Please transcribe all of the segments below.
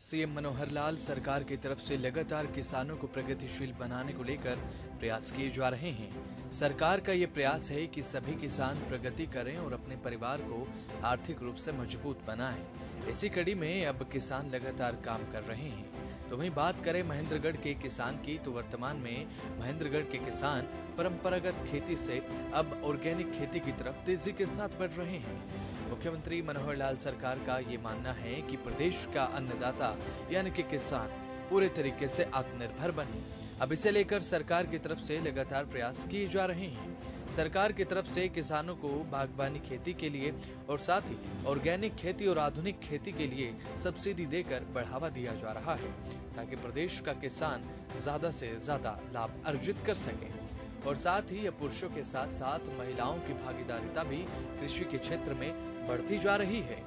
CM Manohar Lal सरकार की तरफ से लगातार किसानों को प्रगतिशील बनाने को लेकर प्रयास किए जा रहे हैं। सरकार का ये प्रयास है कि सभी किसान प्रगति करें और अपने परिवार को आर्थिक रूप से मजबूत बनाएं। इसी कड़ी में अब किसान लगातार काम कर रहे हैं। तो वहीं बात करें महेंद्रगढ़ के किसान की, तो वर्तमान में महेंद्रगढ़ के किसान परंपरागत खेती से अब ऑर्गेनिक खेती की तरफ तेजी के साथ बढ़ रहे हैं। मुख्यमंत्री मनोहर लाल सरकार का ये मानना है कि प्रदेश का अन्नदाता यानी कि किसान पूरे तरीके से आत्मनिर्भर बने। अब इसे लेकर सरकार की तरफ से लगातार प्रयास किए जा रहे हैं। सरकार की तरफ से किसानों को बागवानी खेती के लिए और साथ ही ऑर्गेनिक खेती और आधुनिक खेती के लिए सब्सिडी देकर बढ़ावा दिया जा रहा है, ताकि प्रदेश का किसान ज्यादा से ज्यादा लाभ अर्जित कर सके। और साथ ही अब पुरुषों के साथ साथ महिलाओं की भागीदारिता भी कृषि के क्षेत्र में बढ़ती जा रही है।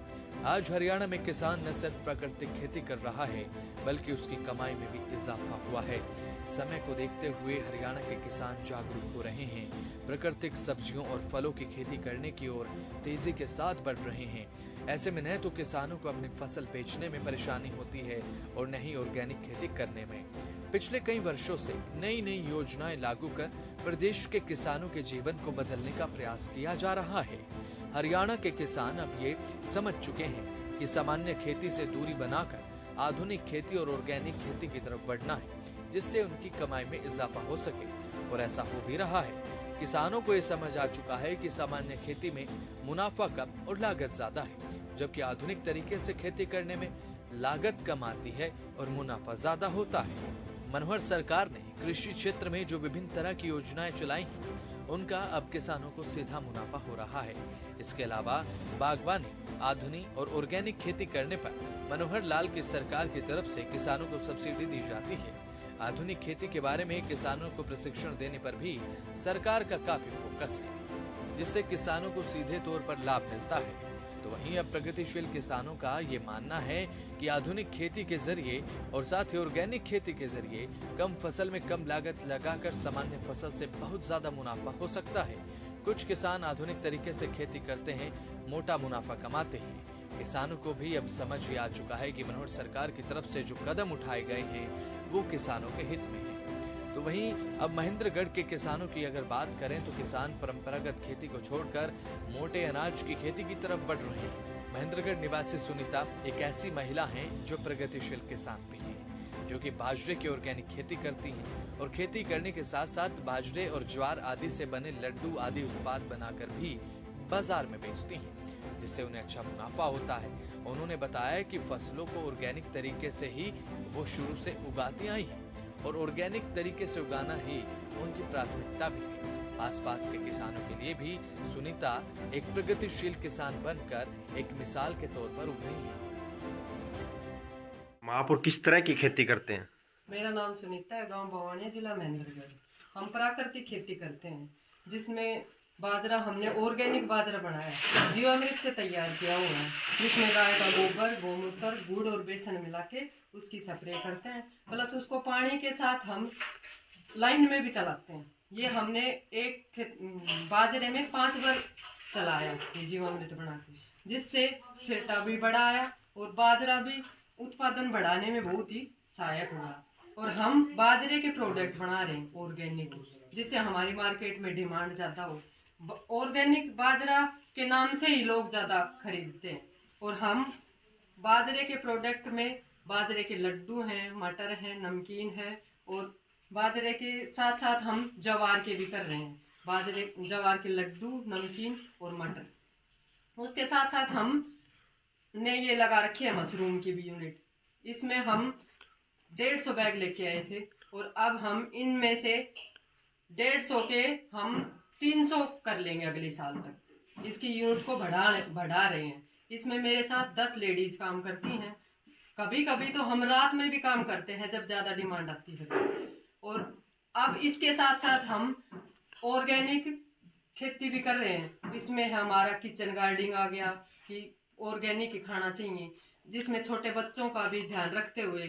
आज हरियाणा में किसान न सिर्फ प्राकृतिक खेती कर रहा है, बल्कि उसकी कमाई में भी इजाफा हुआ है। समय को देखते हुए हरियाणा के किसान जागरूक हो रहे हैं, प्राकृतिक सब्जियों और फलों की खेती करने की ओर तेजी के साथ बढ़ रहे हैं। ऐसे में न तो किसानों को अपनी फसल बेचने में परेशानी होती है और न ही ऑर्गेनिक खेती करने में। पिछले कई वर्षों से नई नई योजनाएं लागू कर प्रदेश के किसानों के जीवन को बदलने का प्रयास किया जा रहा है। हरियाणा के किसान अब ये समझ चुके हैं कि सामान्य खेती से दूरी बनाकर आधुनिक खेती और ऑर्गेनिक खेती की तरफ बढ़ना है, जिससे उनकी कमाई में इजाफा हो सके। और ऐसा हो भी रहा है। किसानों को ये समझ आ चुका है कि सामान्य खेती में मुनाफा कम और लागत ज्यादा है, जबकि आधुनिक तरीके से खेती करने में लागत कम आती है और मुनाफा ज्यादा होता है। मनोहर सरकार ने कृषि क्षेत्र में जो विभिन्न तरह की योजनाएं चलाई हैं, उनका अब किसानों को सीधा मुनाफा हो रहा है। इसके अलावा बागवानी, आधुनिक और ऑर्गेनिक खेती करने पर मनोहर लाल की सरकार की तरफ से किसानों को सब्सिडी दी जाती है। आधुनिक खेती के बारे में किसानों को प्रशिक्षण देने पर भी सरकार का काफी फोकस है, जिससे किसानों को सीधे तौर पर लाभ मिलता है। तो वहीं अब प्रगतिशील किसानों का ये मानना है कि आधुनिक खेती के जरिए और साथ ही ऑर्गेनिक खेती के जरिए कम फसल में कम लागत लगाकर सामान्य फसल से बहुत ज्यादा मुनाफा हो सकता है। कुछ किसान आधुनिक तरीके से खेती करते हैं, मोटा मुनाफा कमाते हैं। किसानों को भी अब समझ ही आ चुका है कि मनोहर सरकार की तरफ से जो कदम उठाए गए हैं वो किसानों के हित में है। तो वहीं अब महेंद्रगढ़ के किसानों की अगर बात करें तो किसान परंपरागत खेती को छोड़कर मोटे अनाज की खेती की तरफ बढ़ रहे हैं। महेंद्रगढ़ निवासी सुनीता एक ऐसी महिला हैं जो प्रगतिशील किसान भी हैं, जो कि बाजरे की ऑर्गेनिक खेती करती हैं और खेती करने के साथ साथ बाजरे और ज्वार आदि से बने लड्डू आदि उत्पाद बनाकर भी बाजार में बेचती हैं, जिससे उन्हें अच्छा मुनाफा होता है। उन्होंने बताया कि फसलों को ऑर्गेनिक तरीके से ही वो शुरू से उगाती आई हैं और ऑर्गेनिक तरीके से उगाना ही उनकी प्राथमिकता भी है। आसपास के किसानों के लिए भी सुनीता एक प्रगतिशील किसान बनकर एक मिसाल के तौर पर उभरी है। आप और किस तरह की खेती करते हैं? मेरा नाम सुनीता है, गांव भवानिया, जिला महेंद्रगढ़। हम प्राकृतिक खेती करते हैं, जिसमें बाजरा हमने ऑर्गेनिक बाजरा बनाया, जीवामृत से तैयार किया हुआ है, जिसमें गाय का गोबर, गोमूत्र, गुड़ और बेसन मिला के उसकी स्प्रे करते हैं। प्लस उसको पानी के साथ हम लाइन में भी चलाते हैं। ये हमने एक बाजरे में 5 बार चलाया ये जीवामृत बना के, जिससे सिरटा भी बड़ा आया और बाजरा भी उत्पादन बढ़ाने में बहुत ही सहायक हुआ। और हम बाजरे के प्रोडक्ट बना रहे हैं ऑर्गेनिक, जिससे हमारी मार्केट में डिमांड ज्यादा हो। ऑर्गेनिक बाजरा के नाम से ही लोग ज्यादा खरीदते हैं। और हम बाजरे के प्रोडक्ट में बाजरे के लड्डू हैं, मटर हैं, नमकीन है, और बाजरे के साथ साथ हम ज्वार के भी कर रहे हैं, बाजरे ज्वार के लड्डू, नमकीन और मटर। उसके साथ साथ हम ने ये लगा रखी है मशरूम की भी यूनिट। इसमें हम 150 बैग लेके आए थे और अब हम इनमें से 150 के हम 300 कर लेंगे अगले साल तक। इसकी यूनिट को बढ़ा रहे हैं। इसमें मेरे साथ 10 लेडीज काम करती हैं। कभी कभी तो हम रात में भी काम करते हैं जब ज्यादा डिमांड आती है। और अब इसके साथ साथ हम ऑर्गेनिक खेती भी कर रहे हैं। इसमें हमारा किचन गार्डनिंग आ गया कि ऑर्गेनिक ही खाना चाहिए, जिसमें छोटे बच्चों का भी ध्यान रखते हुए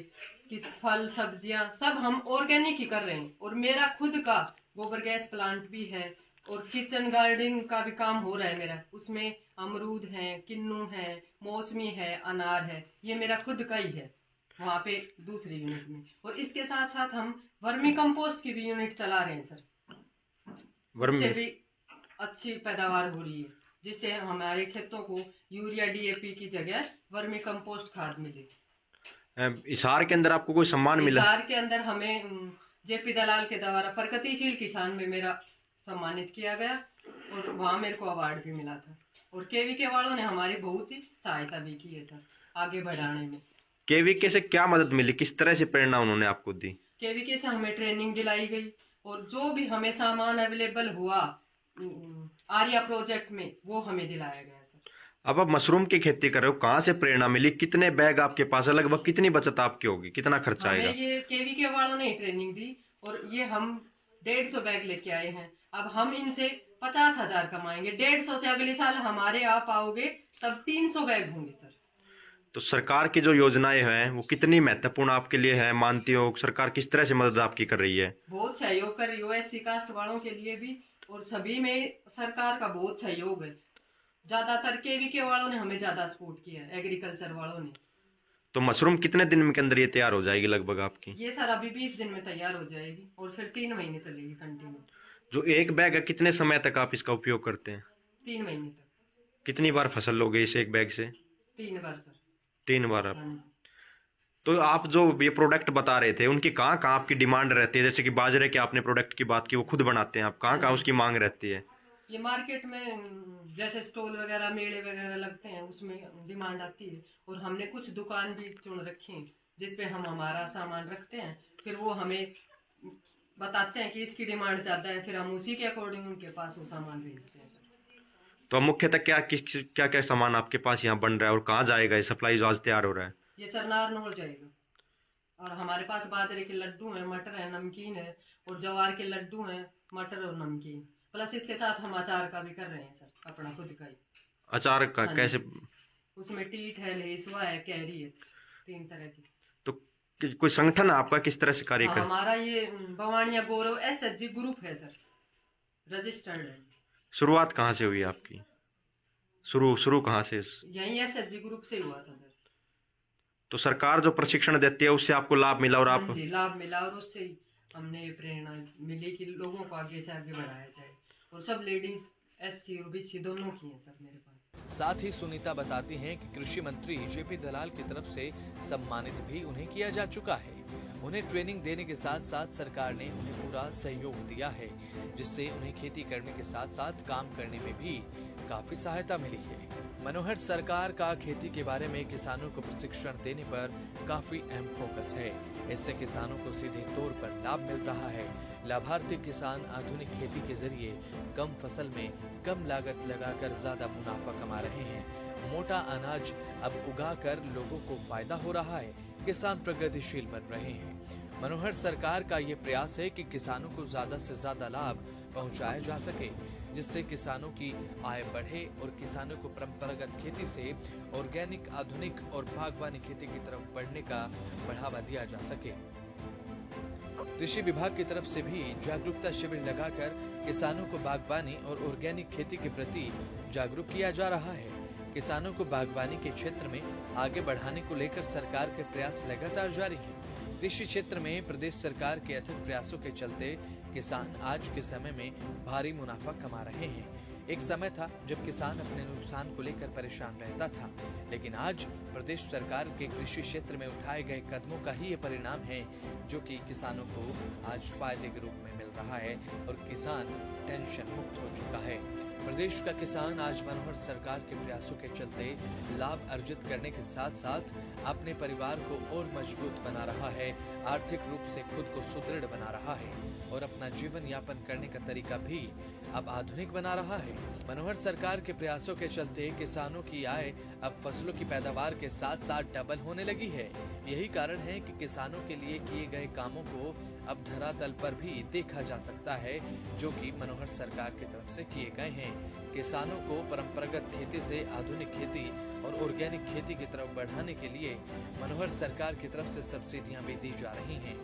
कि फल सब्जियां सब हम ऑर्गेनिक ही कर रहे हैं। और मेरा खुद का गोबर गैस प्लांट भी है और किचन गार्डनिंग का भी काम हो रहा है मेरा। उसमें अमरूद है, किन्नू है, मौसमी है, अनार है, ये मेरा खुद का ही है। वहाँ पे दूसरी यूनिट में, और इसके साथ साथ हम वर्मी कंपोस्ट की भी यूनिट चला रहे हैं सर। उससे भी अच्छी पैदावार हो रही है, जिससे हमारे खेतों को यूरिया डीएपी की जगह वर्मी कंपोस्ट खाद मिले। हिसार के अंदर आपको कोई सम्मान मिला? हिसार के अंदर हमें जेपी दलाल के द्वारा प्रगतिशील किसान में मेरा सम्मानित किया गया, और वहाँ मेरे को अवार्ड भी मिला था। और केवीके वालों ने हमारी बहुत ही सहायता भी की है सर आगे बढ़ाने में। केवीके से क्या मदद मिली, किस तरह से प्रेरणा उन्होंने आपको दी? केवीके से हमें ट्रेनिंग दिलाई गई, और जो भी हमें सामान अवेलेबल हुआ आर्या प्रोजेक्ट में वो हमें दिलाया गया सर। अब आप मशरूम की खेती कर रहे हो, कहाँ से प्रेरणा मिली? कितने बैग आपके पास है? लगभग कितनी बचत आपकी होगी, कितना खर्चा आएगा? हमें ये केवीके वालों ने ट्रेनिंग दी, और ये हम 150 बैग लेके आए हैं। अब हम इनसे 50,000 कमाएंगे। 150 से अगले साल हमारे आप आओगे तब 300 बैग होंगे सर। तो सरकार की जो योजनाएं हैं वो कितनी महत्वपूर्ण आपके लिए है, मानती हो? सरकार किस तरह से मदद आपकी कर रही है? बहुत सहयोग कर रही है, एससी कास्ट वालों के लिए भी, और सभी में सरकार का बहुत सहयोग है। ज्यादातर केवीके वालों ने हमें ज्यादा सपोर्ट किया है, एग्रीकल्चर वालों ने। तो मशरूम कितने दिन में के अंदर ये तैयार हो जाएगी लगभग आपकी? ये सर अभी 20 दिन में तैयार हो जाएगी, और फिर 3 महीने चलेगी कंटिन्यू। जो एक बैग है कितने समय तक आप इसका उपयोग करते हैं? 3 महीने तक। कितनी बार फसल लोगे इस एक बैग से? 3 बार सर। 3 बार आप। हाँ जी। तो आप जो ये प्रोडक्ट बता रहे थे उनकी कहाँ कहाँ आपकी डिमांड रहती है? जैसे कि बाजरे के आपने प्रोडक्ट की बात की, वो खुद बनाते हैं आप, कहाँ कहाँ उसकी मांग रहती है? ये मार्केट में जैसे स्टॉल वगैरह मेले वगैरह लगते हैं उसमें डिमांड आती है, और हमने कुछ दुकान भी चुन रखी है जिसपे हम हमारा सामान रखते हैं। फिर वो हमें बताते हैं कि इसकी डिमांड ज्यादा है, फिर हम उसी के अकॉर्डिंग उनके पास वो सामान भेजते हैं सर। तो मुख्यतः क्या क्या सामान आपके पास यहाँ बन रहा है और कहाँ जाएगा ये सप्लाई जो आज तैयार हो रहा है? ये सर नारनौल जाएगा, और हमारे पास बाजरे के लड्डू हैं, मटर है, नमकीन है, और जवार के लड्डू हैं, मटर और नमकीन, प्लस इसके साथ हम अचार का भी कर रहे हैं सर, अपना खुद का ही। अचार का हाँ कैसे? उसमें टीट है, लेसवा है, कैरी है, 3 तरह की। तो कोई संगठन है आपका, किस तरह से कार्य हाँ, कर? हमारा ये बवानिया गौरव एसएचजी ग्रुप है सर, रजिस्टर्ड है। शुरुआत कहाँ से हुई आपकी? शुरू कहाँ से? यही एसएचजी ग्रुप से हुआ था सर। तो सरकार जो प्रशिक्षण देती है उससे आपको लाभ मिला, और आप? हाँ जी, लाभ मिला, और उससे ही हमने ये प्रेरणा मिली कि लोगों को आगे से आगे बढ़ाया जाए, और सब लेडीज एससी और बीसी दोनों की हैं सर मेरे पास। साथ ही सुनीता बताती हैं कि कृषि मंत्री जेपी दलाल की तरफ से सम्मानित भी उन्हें किया जा चुका है। उन्हें ट्रेनिंग देने के साथ साथ सरकार ने उन्हें पूरा सहयोग दिया है, जिससे उन्हें खेती करने के साथ साथ काम करने में भी काफी सहायता मिली है। मनोहर सरकार का खेती के बारे में किसानों को प्रशिक्षण देने पर काफी अहम फोकस है। इससे किसानों को सीधे तौर पर लाभ मिल रहा है। लाभार्थी किसान आधुनिक खेती के जरिए कम फसल में कम लागत लगाकर ज्यादा मुनाफा कमा रहे हैं। मोटा अनाज अब उगाकर लोगों को फायदा हो रहा है। किसान प्रगतिशील बन रहे हैं। मनोहर सरकार का ये प्रयास है कि किसानों को ज्यादा से ज्यादा लाभ पहुंचाया जा सके, जिससे किसानों की आय बढ़े और किसानों को परंपरागत खेती से ऑर्गेनिक, आधुनिक और बागवानी खेती की तरफ बढ़ने का बढ़ावा दिया जा सके। कृषि विभाग की तरफ से भी जागरूकता शिविर लगाकर किसानों को बागवानी और ऑर्गेनिक खेती के प्रति जागरूक किया जा रहा है। किसानों को बागवानी के क्षेत्र में आगे बढ़ाने को लेकर सरकार के प्रयास लगातार जारी हैं। कृषि क्षेत्र में प्रदेश सरकार के अथक प्रयासों के चलते किसान आज के समय में भारी मुनाफा कमा रहे हैं। एक समय था जब किसान अपने नुकसान को लेकर परेशान रहता था, लेकिन आज प्रदेश सरकार के कृषि क्षेत्र में उठाए गए कदमों का ही ये परिणाम है, जो कि किसानों को आज फायदे के रूप में मिल रहा है और किसान टेंशन मुक्त हो चुका है। प्रदेश का किसान आज मनोहर सरकार के प्रयासों के चलते लाभ अर्जित करने के साथ साथ अपने परिवार को और मजबूत बना रहा है, आर्थिक रूप से खुद को सुदृढ़ बना रहा है और अपना जीवन यापन करने का तरीका भी अब आधुनिक बना रहा है। मनोहर सरकार के प्रयासों के चलते किसानों की आय अब फसलों की पैदावार के साथ साथ डबल होने लगी है। यही कारण है कि किसानों के लिए किए गए कामों को अब धरातल पर भी देखा जा सकता है, जो कि मनोहर सरकार की तरफ से किए गए हैं। किसानों को परंपरागत खेती से आधुनिक खेती और ऑर्गेनिक खेती की तरफ बढ़ाने के लिए मनोहर सरकार की तरफ से सब्सिडियां भी दी जा रही हैं,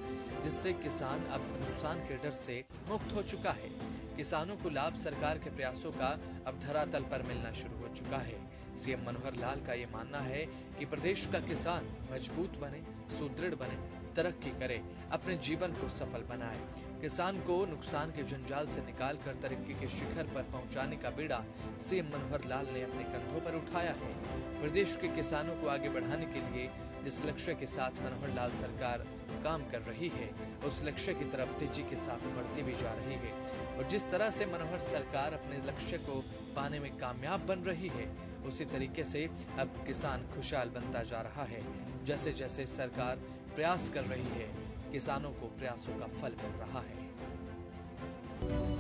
जिससे किसान अब नुकसान के डर से मुक्त हो चुका है। किसानों को लाभ सरकार के प्रयासों का अब धरातल पर मिलना शुरू हो चुका है। सीएम मनोहर लाल का ये मानना है कि प्रदेश का किसान मजबूत बने, सुदृढ़ बने, तरक्की करे, अपने जीवन को सफल बनाए। किसान को नुकसान के जंजाल से निकालकर तरक्की के शिखर पर पहुंचाने का बीड़ा सीएम मनोहर लाल ने अपने कंधों पर उठाया है। प्रदेश के किसानों को आगे बढ़ाने के लिए जिस लक्ष्य के साथ मनोहर लाल सरकार काम कर रही है, उस लक्ष्य की तरफ तेजी के साथ बढ़ती भी जा रही है। और जिस तरह से मनोहर सरकार अपने लक्ष्य को पाने में कामयाब बन रही है, उसी तरीके से अब किसान खुशहाल बनता जा रहा है। जैसे जैसे सरकार प्रयास कर रही है, किसानों को प्रयासों का फल मिल रहा है।